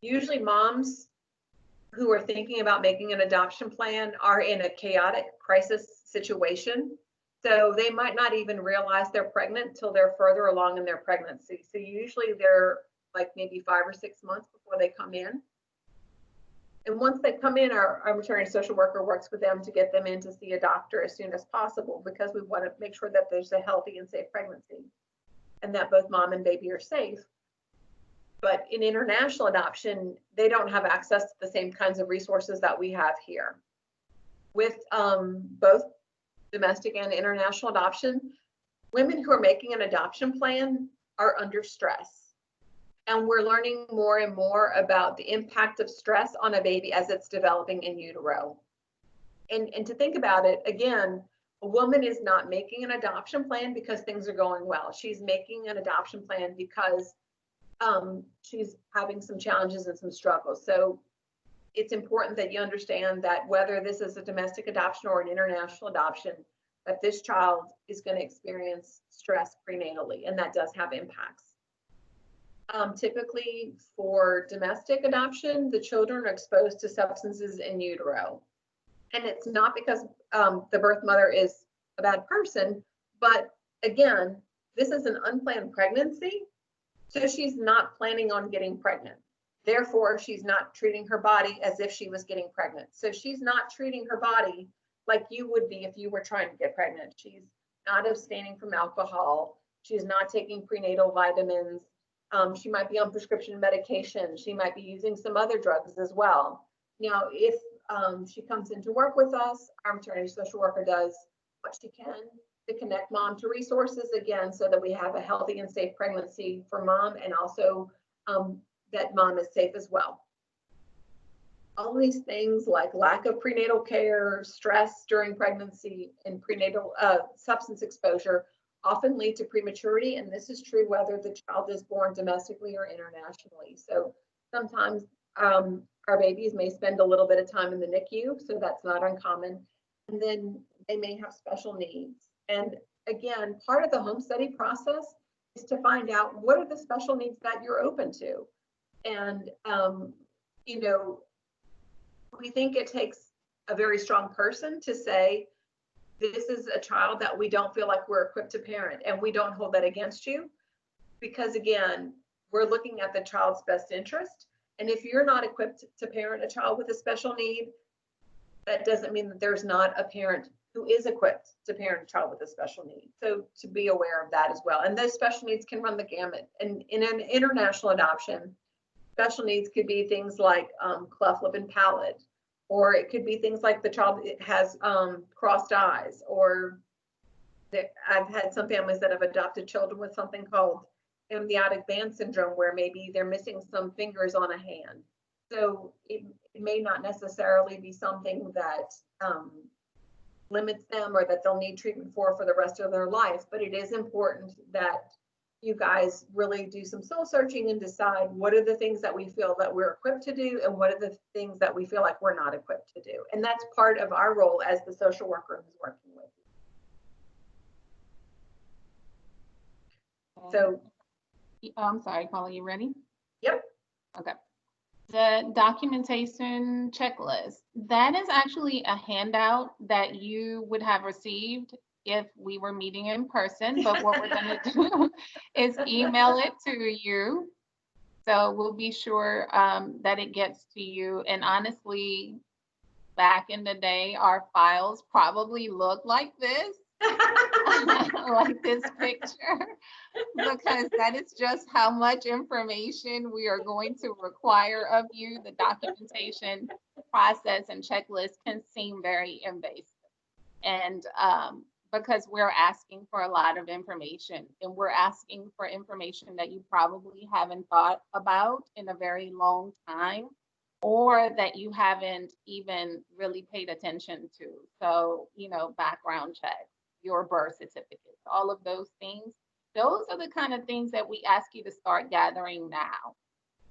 usually moms who are thinking about making an adoption plan are in a chaotic crisis situation. So they might not even realize they're pregnant until they're further along in their pregnancy. So usually they're like maybe 5 or 6 months before they come in. And once they come in, our maternity social worker works with them to get them in to see a doctor as soon as possible, because we want to make sure that there's a healthy and safe pregnancy and that both mom and baby are safe. But in international adoption, they don't have access to the same kinds of resources that we have here. With both domestic and international adoption, women who are making an adoption plan are under stress. And we're learning more and more about the impact of stress on a baby as it's developing in utero. And to think about it, again, a woman is not making an adoption plan because things are going well. She's making an adoption plan because she's having some challenges and some struggles. So it's important that you understand that whether this is a domestic adoption or an international adoption, that this child is going to experience stress prenatally, and that does have impacts. Typically for domestic adoption, the children are exposed to substances in utero. And it's not because the birth mother is a bad person, but again, this is an unplanned pregnancy. So she's not planning on getting pregnant. Therefore, she's not treating her body as if she was getting pregnant. So she's not treating her body like you would be if you were trying to get pregnant. She's not abstaining from alcohol. She's not taking prenatal vitamins. She might be on prescription medication. She might be using some other drugs as well. Now, if she comes into work with us, our maternity social worker does what she can to connect mom to resources again, so that we have a healthy and safe pregnancy for mom, and also that mom is safe as well. All these things like lack of prenatal care, stress during pregnancy, and prenatal substance exposure often lead to prematurity, and this is true whether the child is born domestically or internationally. So sometimes our babies may spend a little bit of time in the NICU, so that's not uncommon. And then they may have special needs. And again, part of the home study process is to find out what are the special needs that you're open to. And, you know, we think it takes a very strong person to say, this is a child that we don't feel like we're equipped to parent, and we don't hold that against you. Because again, we're looking at the child's best interest. And if you're not equipped to parent a child with a special need, that doesn't mean that there's not a parent who is equipped to parent a child with a special need. So to be aware of that as well. And those special needs can run the gamut. And in an international adoption, special needs could be things like cleft lip and palate, or it could be things like the child has crossed eyes, or I've had some families that have adopted children with something called amniotic band syndrome, where maybe they're missing some fingers on a hand. So it may not necessarily be something that limits them or that they'll need treatment for the rest of their life, but it is important that you guys really do some soul searching and decide what are the things that we feel that we're equipped to do, and what are the things that we feel like we're not equipped to do. And that's part of our role as the social worker who's working with you. So I'm sorry, Paula, you ready? Yep. Okay. The documentation checklist, that is actually a handout that you would have received if we were meeting in person, but what we're going to do is email it to you. So we'll be sure that it gets to you. And honestly, back in the day, our files probably looked like this. Like this picture, because that is just how much information we are going to require of you. The documentation process and checklist can seem very invasive, and because we're asking for a lot of information, and we're asking for information that you probably haven't thought about in a very long time, or that you haven't even really paid attention to. So, you know, background checks, your birth certificate, all of those things. Those are the kind of things that we ask you to start gathering now,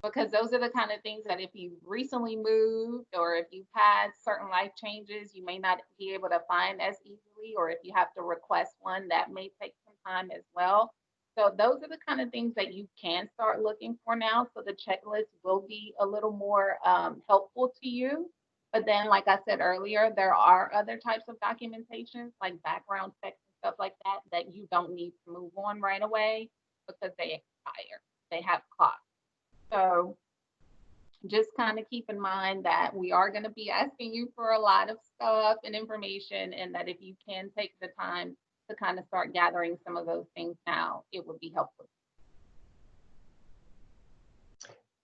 because those are the kind of things that if you've recently moved, or if you've had certain life changes, you may not be able to find as easily, or if you have to request one, that may take some time as well. So those are the kind of things that you can start looking for now. So the checklist will be a little more helpful to you. But then, like I said earlier, there are other types of documentations like background checks and stuff like that that you don't need to move on right away because they expire. They have costs. So just kind of keep in mind that we are going to be asking you for a lot of stuff and information, and that if you can take the time to kind of start gathering some of those things now, it would be helpful.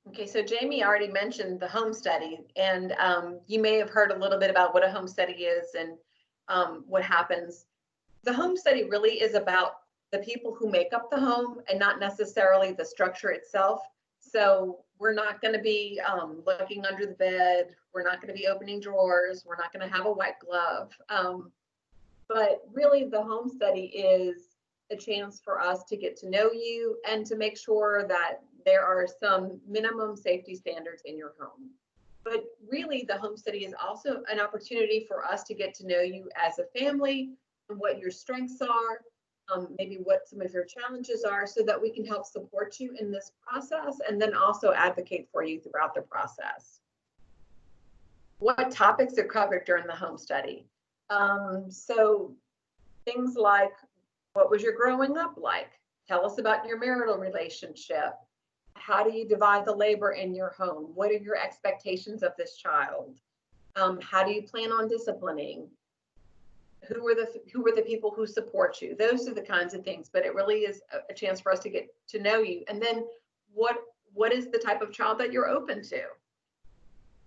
Okay, so Jamie already mentioned the home study, and you may have heard a little bit about what a home study is and what happens. The home study really is about the people who make up the home and not necessarily the structure itself. So we're not going to be looking under the bed. We're not going to be opening drawers. We're not going to have a white glove. But really, the home study is a chance for us to get to know you and to make sure that there are some minimum safety standards in your home. But really, the home study is also an opportunity for us to get to know you as a family, and what your strengths are, maybe what some of your challenges are, so that we can help support you in this process and then also advocate for you throughout the process. What topics are covered during the home study? So things like, what was your growing up like? Tell us about your marital relationship. How do you divide the labor in your home? What are your expectations of this child? How do you plan on disciplining? Who are the people who support you? Those are the kinds of things, but it really is a chance for us to get to know you. And then what is the type of child that you're open to?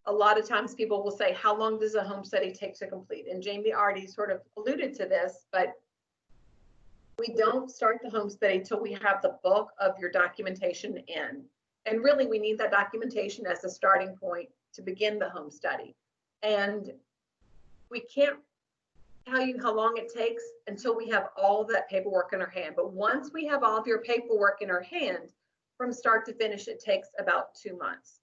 A lot of times people will say, how long does a home study take to complete? And Jamie already sort of alluded to this, but we don't start the home study till we have the bulk of your documentation in. And really, we need that documentation as a starting point to begin the home study. And we can't tell you how long it takes until we have all that paperwork in our hand. But once we have all of your paperwork in our hand, from start to finish, it takes about 2 months.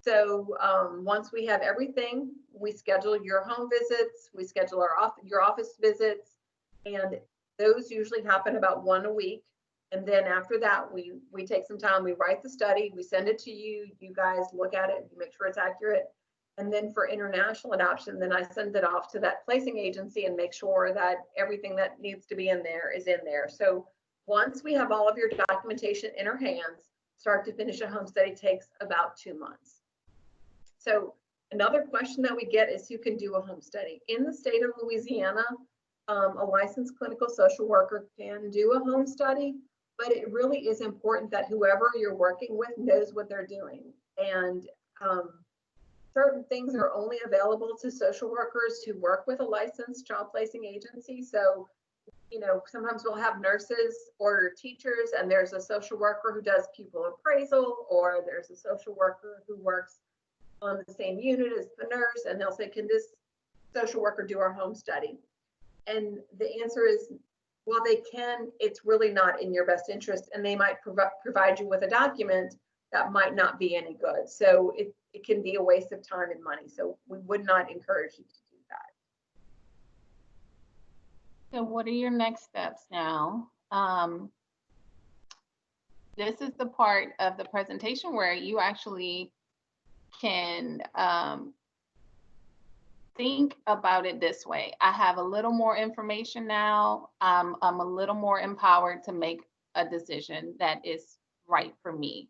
So once we have everything, we schedule your home visits, we schedule your office visits, and those usually happen about 1 a week. And then after that, we take some time, we write the study, we send it to you, you guys look at it, you make sure it's accurate. And then for international adoption, then I send it off to that placing agency and make sure that everything that needs to be in there is in there. So once we have all of your documentation in our hands, start to finish a home study takes about 2 months. So another question that we get is who can do a home study. In the state of Louisiana, a licensed clinical social worker can do a home study, but it really is important that whoever you're working with knows what they're doing. And certain things are only available to social workers who work with a licensed child placing agency. So, you know, sometimes we'll have nurses or teachers, and there's a social worker who does pupil appraisal, or there's a social worker who works on the same unit as the nurse, and they'll say, can this social worker do our home study? And the answer is, while they can, it's really not in your best interest, and they might provide you with a document that might not be any good. So it can be a waste of time and money. So we would not encourage you to do that. So what are your next steps now? This is the part of the presentation where you actually can think about it this way. I have a little more information now. I'm a little more empowered to make a decision that is right for me.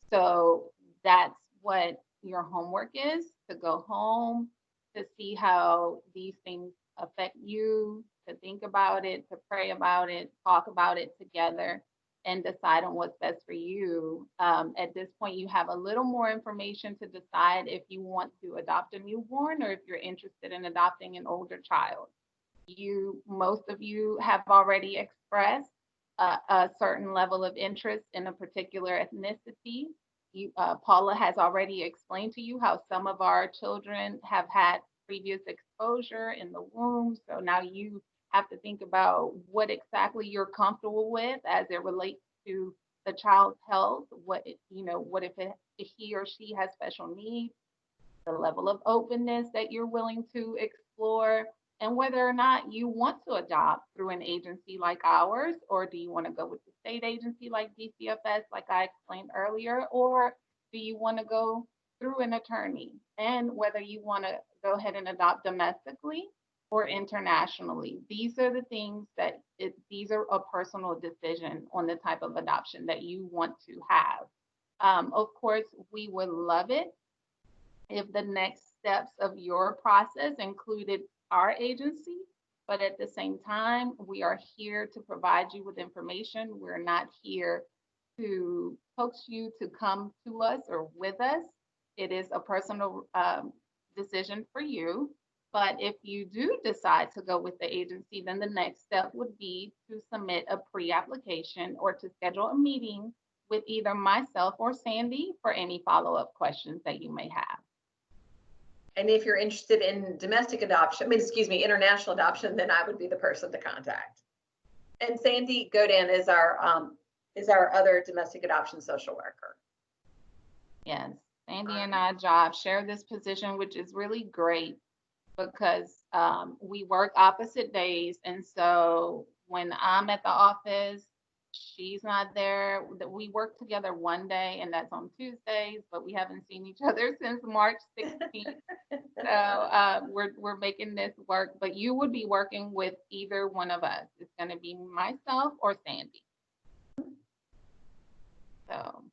So that's what your homework is, to go home, to see how these things affect you, to think about it, to pray about it, talk about it together, and decide on what's best for you. At this point, you have a little more information to decide if you want to adopt a newborn or if you're interested in adopting an older child. Most of you have already expressed a certain level of interest in a particular ethnicity. Paula has already explained to you how some of our children have had previous exposure in the womb. So now you have to think about what exactly you're comfortable with as it relates to the child's health. What if he or she has special needs, the level of openness that you're willing to explore, and whether or not you want to adopt through an agency like ours, or do you want to go with the state agency like DCFS, like I explained earlier, or do you want to go through an attorney, and whether you want to go ahead and adopt domestically or internationally. These are the things that these are a personal decision on the type of adoption that you want to have. Of course, we would love it if the next steps of your process included our agency, but at the same time, we are here to provide you with information. We're not here to coax you to come to us or with us. It is a personal decision for you. But if you do decide to go with the agency, then the next step would be to submit a pre-application or to schedule a meeting with either myself or Sandy for any follow-up questions that you may have. And if you're interested in international adoption, then I would be the person to contact. And Sandy Godin is our other domestic adoption social worker. Yes, Sandy and I, Job, share this position, which is really great because we work opposite days. And so when I'm at the office, she's not there. We work together one day, and that's on Tuesdays, but we haven't seen each other since March 16th. So we're making this work, but you would be working with either one of us. It's going to be myself or Sandy. So,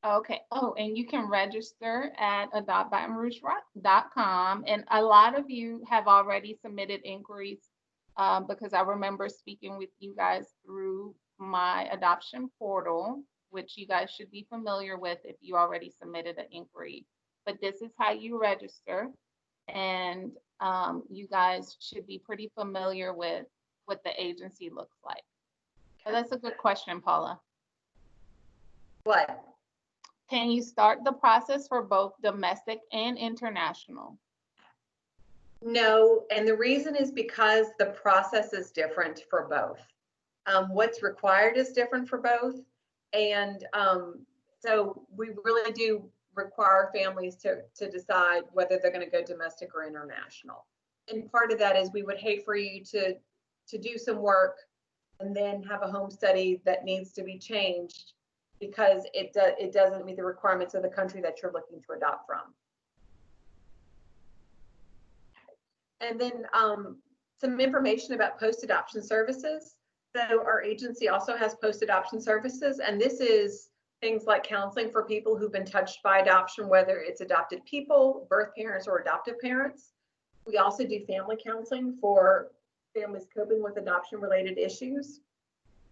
okay. Oh, and you can register at adoptbatonrouge.com. And a lot of you have already submitted inquiries because I remember speaking with you guys through my adoption portal, which you guys should be familiar with if you already submitted an inquiry. But this is how you register. And you guys should be pretty familiar with what the agency looks like. So that's a good question, Paula. What? Can you start the process for both domestic and international? No, and the reason is because the process is different for both. What's required is different for both. And so we really do require families to decide whether they're going to go domestic or international. And part of that is we would hate for you to do some work and then have a home study that needs to be changed because it doesn't meet the requirements of the country that you're looking to adopt from. And then some information about post-adoption services. So our agency also has post-adoption services, and this is things like counseling for people who've been touched by adoption, whether it's adopted people, birth parents, or adoptive parents. We also do family counseling for families coping with adoption-related issues.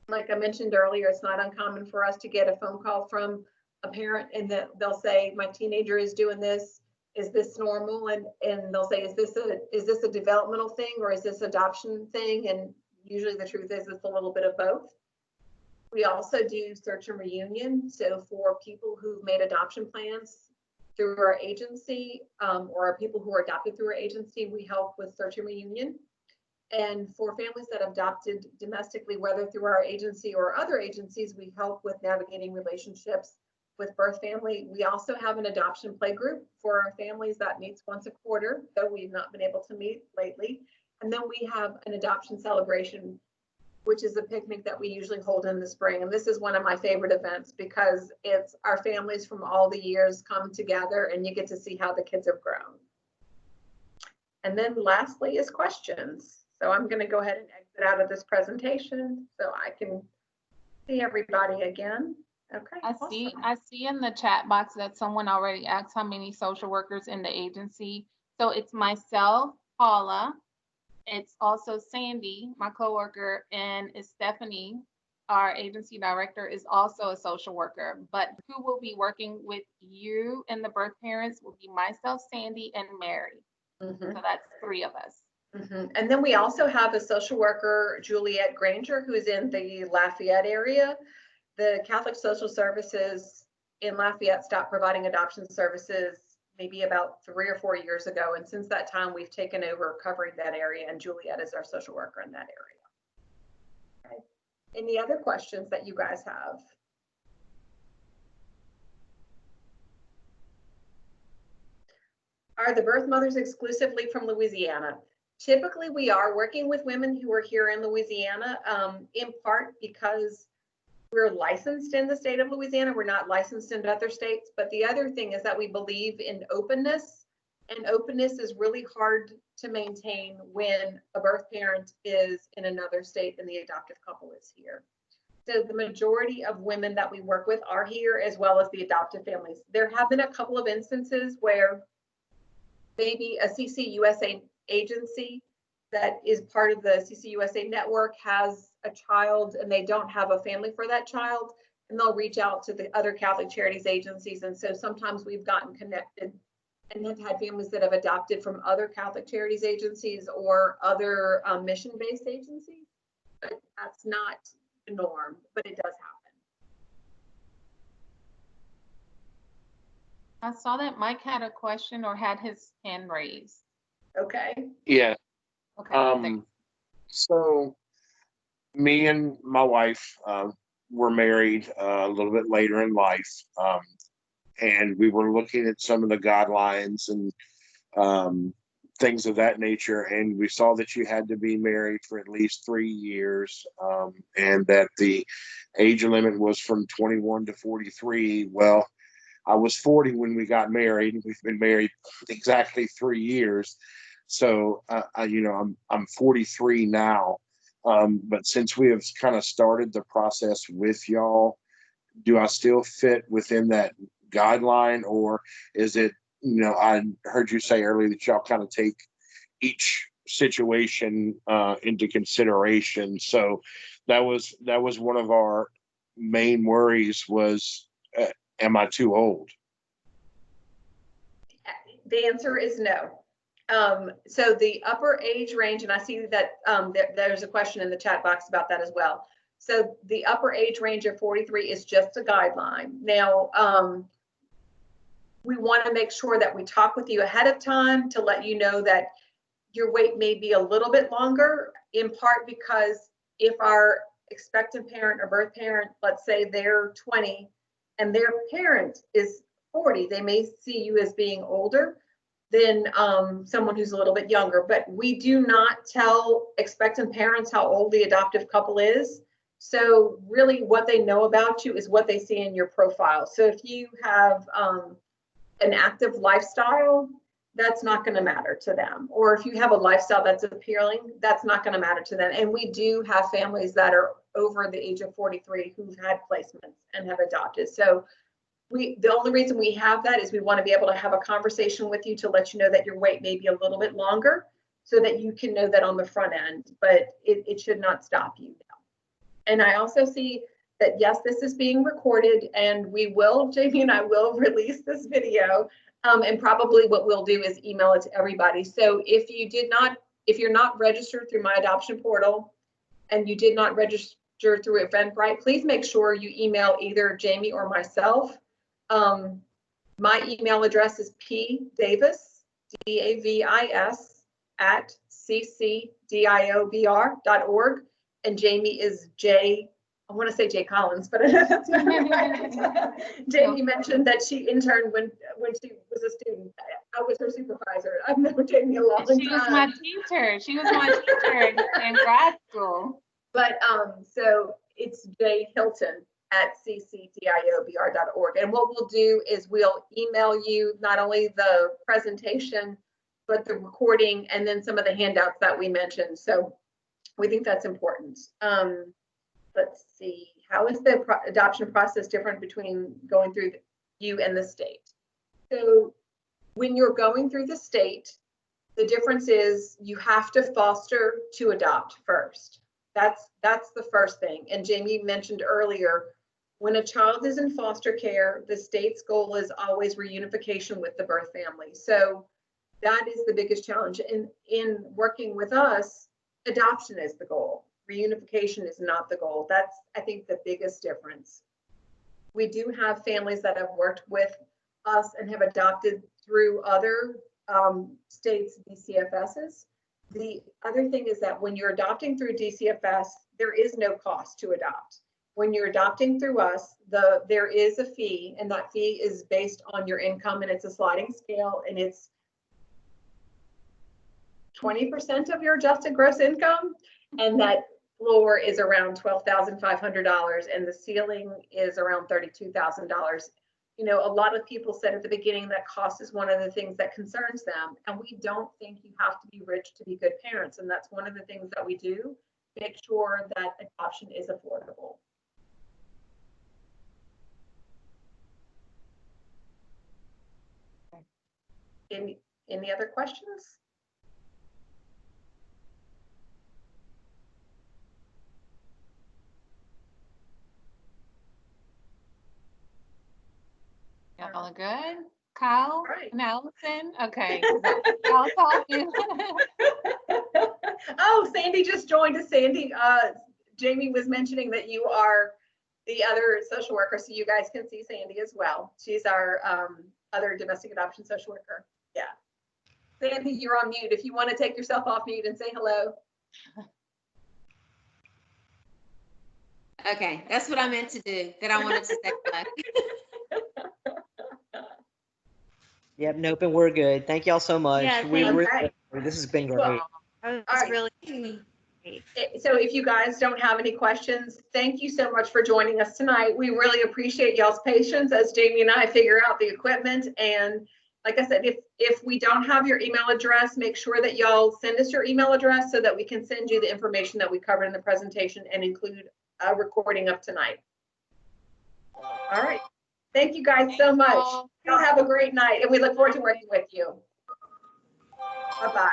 Like I mentioned earlier, it's not uncommon for us to get a phone call from a parent and they'll say, my teenager is doing this. Is this normal? And they'll say, is this a developmental thing or is this adoption thing? And usually the truth is it's a little bit of both. We also do search and reunion. So for people who've made adoption plans through our agency or people who are adopted through our agency, we help with search and reunion. And for families that have adopted domestically, whether through our agency or other agencies, we help with navigating relationships with birth family. We also have an adoption play group for our families that meets once a quarter, though we've not been able to meet lately. And then we have an adoption celebration, which is a picnic that we usually hold in the spring. And this is one of my favorite events because it's our families from all the years come together and you get to see how the kids have grown. And then lastly is questions. So I'm going to go ahead and exit out of this presentation so I can see everybody again. Okay. I see in the chat box that someone already asked how many social workers in the agency. So it's myself, Paula. It's also Sandy, my coworker, and Stephanie, our agency director, is also a social worker. But who will be working with you and the birth parents will be myself, Sandy, and Mary. So that's 3 of us. And then we also have a social worker, Juliet Granger, who's in the Lafayette area. The Catholic Social Services in Lafayette stopped providing adoption services maybe about 3 or 4 years ago. And since that time, we've taken over covering that area, and Juliet is our social worker in that area. Okay. Any other questions that you guys have? Are the birth mothers exclusively from Louisiana? Typically, we are working with women who are here in Louisiana, in part because we're licensed in the state of Louisiana. We're not licensed in other states. But the other thing is that we believe in openness, and openness is really hard to maintain when a birth parent is in another state and the adoptive couple is here. So the majority of women that we work with are here, as well as the adoptive families. There have been a couple of instances where maybe a CCUSA agency that is part of the CCUSA network has a child and they don't have a family for that child, and they'll reach out to the other Catholic Charities agencies. And so sometimes we've gotten connected and have had families that have adopted from other Catholic Charities agencies or other mission-based agencies. But that's not the norm, but it does happen. I saw that Mike had a question or had his hand raised. Okay. Yeah. Okay. So me and my wife were married a little bit later in life, and we were looking at some of the guidelines and things of that nature. And we saw that you had to be married for at least 3 years, and that the age limit was from 21 to 43. Well, I was 40 when we got married. We've been married exactly 3 years. So, I'm 43 now. But since we have kind of started the process with y'all, do I still fit within that guideline, or is it, I heard you say earlier that y'all kind of take each situation into consideration. So that was one of our main worries was, am I too old? The answer is no. So the upper age range, and I see that there's a question in the chat box about that as well. So the upper age range of 43 is just a guideline. Now, we want to make sure that we talk with you ahead of time to let you know that your wait may be a little bit longer, in part because if our expectant parent or birth parent, let's say they're 20 and their parent is 40, they may see you as being older than someone who's a little bit younger. But we do not tell expectant parents how old the adoptive couple is. So really what they know about you is what they see in your profile. So if you have an active lifestyle, that's not going to matter to them. Or if you have a lifestyle that's appealing, that's not going to matter to them. And we do have families that are over the age of 43 who've had placements and have adopted. So the only reason we have that is we want to be able to have a conversation with you to let you know that your wait may be a little bit longer so that you can know that on the front end, but it should not stop you. And I also see that, yes, this is being recorded, and we will, Jamie and I will release this video. And probably what we'll do is email it to everybody. So if you're not registered through My Adoption Portal and you did not register through Eventbrite, please make sure you email either Jamie or myself. My email address is pdavis, DAVIS, @ccdiobr.org. And Jamie is I want to say Jay Collins, but that's not right. Jamie mentioned that she interned when she was a student. I was her supervisor. I've known Jamie a long time. She was my teacher. She was my teacher in grad school. But so it's Jay Hilton @ccdiobr.org. And what we'll do is we'll email you not only the presentation, but the recording and then some of the handouts that we mentioned. So we think that's important. Let's see, how is the adoption process different between going through you and the state? So when you're going through the state, the difference is you have to foster to adopt first. That's the first thing. And Jamie mentioned earlier, when a child is in foster care, the state's goal is always reunification with the birth family. So that is the biggest challenge. In working with us, adoption is the goal. Reunification is not the goal. That's, I think, the biggest difference. We do have families that have worked with us and have adopted through other states' DCFSs. The other thing is that when you're adopting through DCFS, there is no cost to adopt. When you're adopting through us, there is a fee, and that fee is based on your income, and it's a sliding scale, and it's 20% of your adjusted gross income, and that floor is around $12,500 and the ceiling is around $32,000. A lot of people said at the beginning that cost is one of the things that concerns them, and we don't think you have to be rich to be good parents, and that's one of the things that we do, make sure that adoption is affordable. Any other questions? Y'all are good? Kyle Right. and Allison? Okay. Y'all talking. Oh, Sandy just joined us. Sandy, Jamie was mentioning that you are the other social worker, so you guys can see Sandy as well. She's our other domestic adoption social worker. Yeah. Sandy, you're on mute. If you want to take yourself off mute and say hello. Okay, that's what I meant to do, that I wanted to say hello. Yep, nope, and we're good. Thank y'all so much. Yeah, We thank really Okay. This has been great. Well, That all was right. really great. So if you guys don't have any questions, thank you so much for joining us tonight. We really appreciate y'all's patience as Jamie and I figure out the equipment. And like I said, if we don't have your email address, make sure that y'all send us your email address so that we can send you the information that we covered in the presentation and include a recording of tonight. All right. Thank you guys so much. Y'all have a great night, and we look forward to working with you. Bye-bye.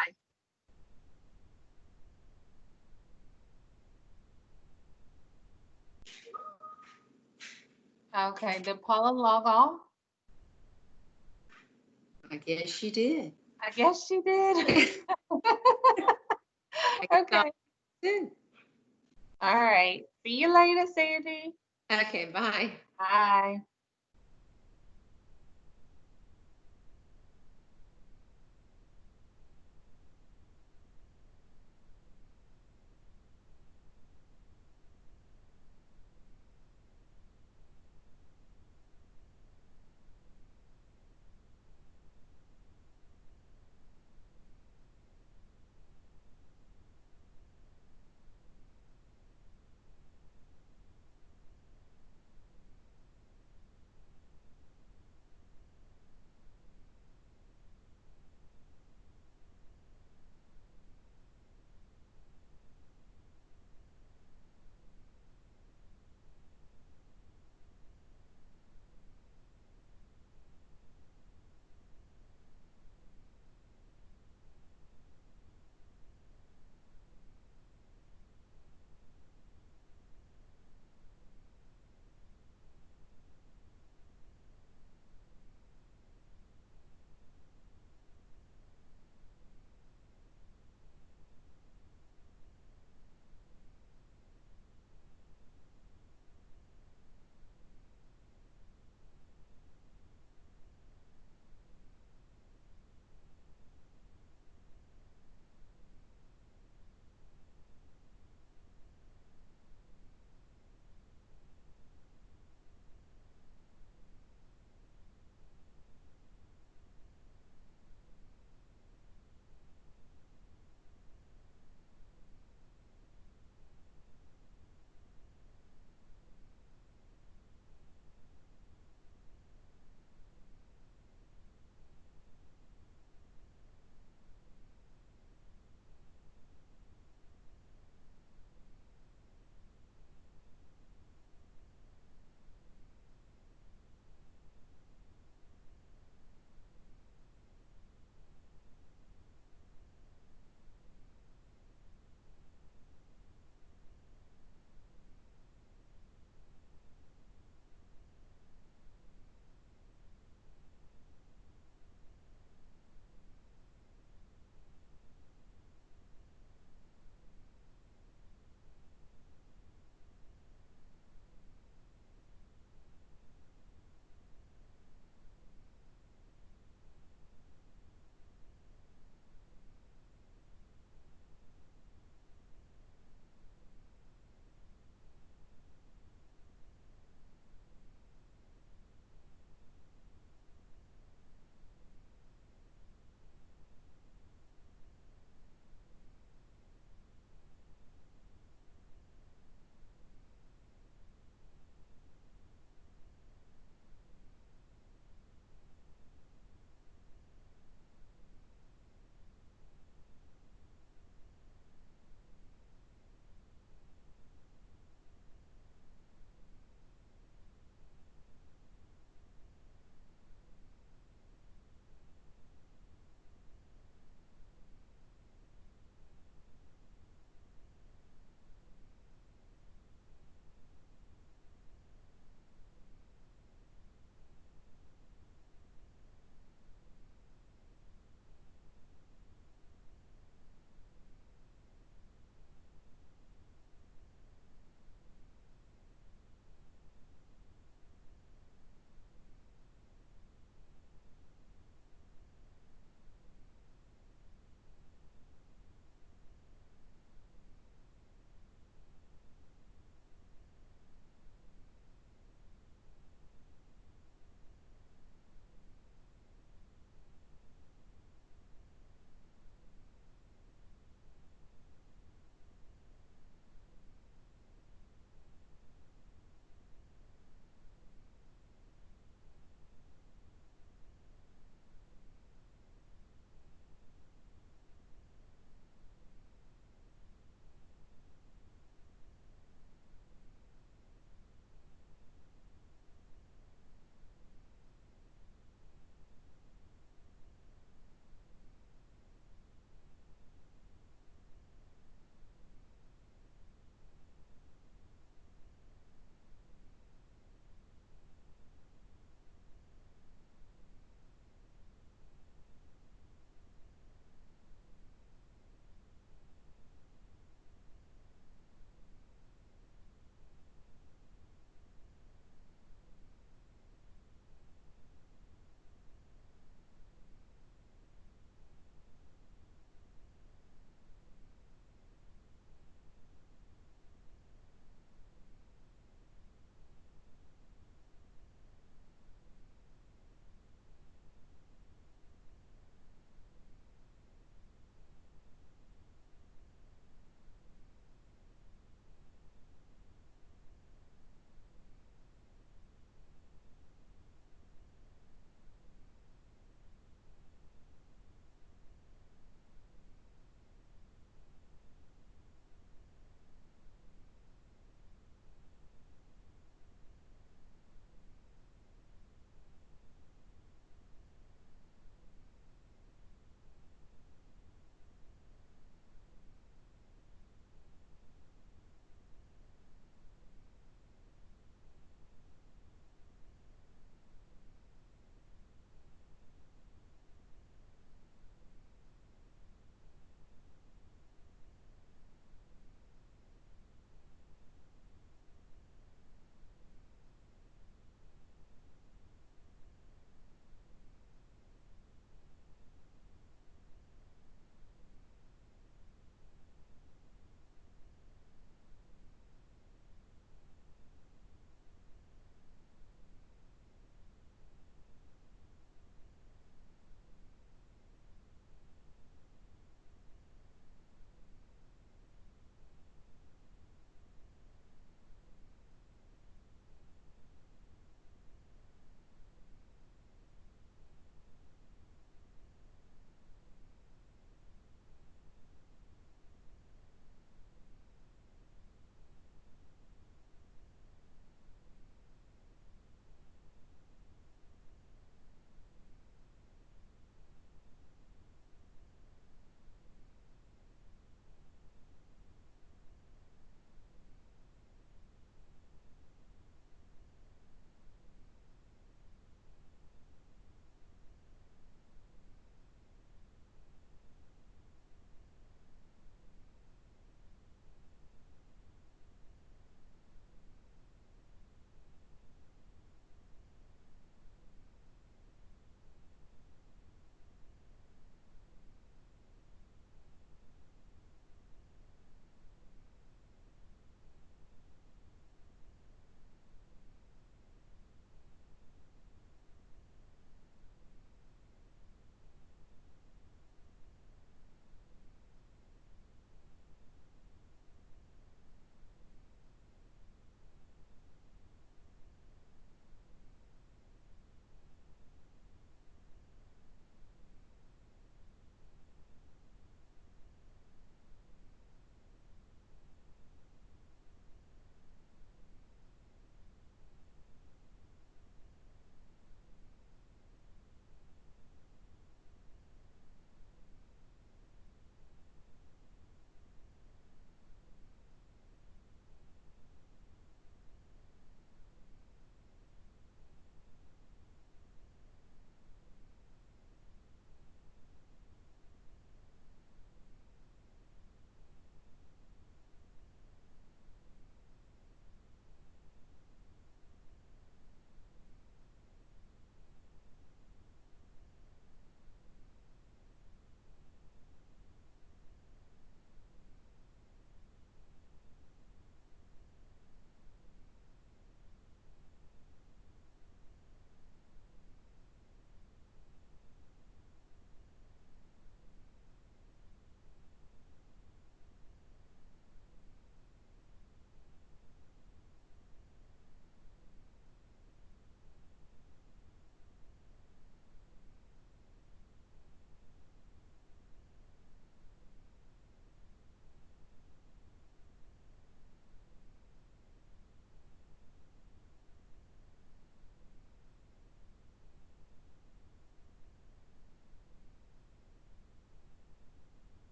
Okay, did Paula log off? I guess she did. I guess she did. I guess Okay. did. All right. See you later, Sandy. Okay, bye. Bye.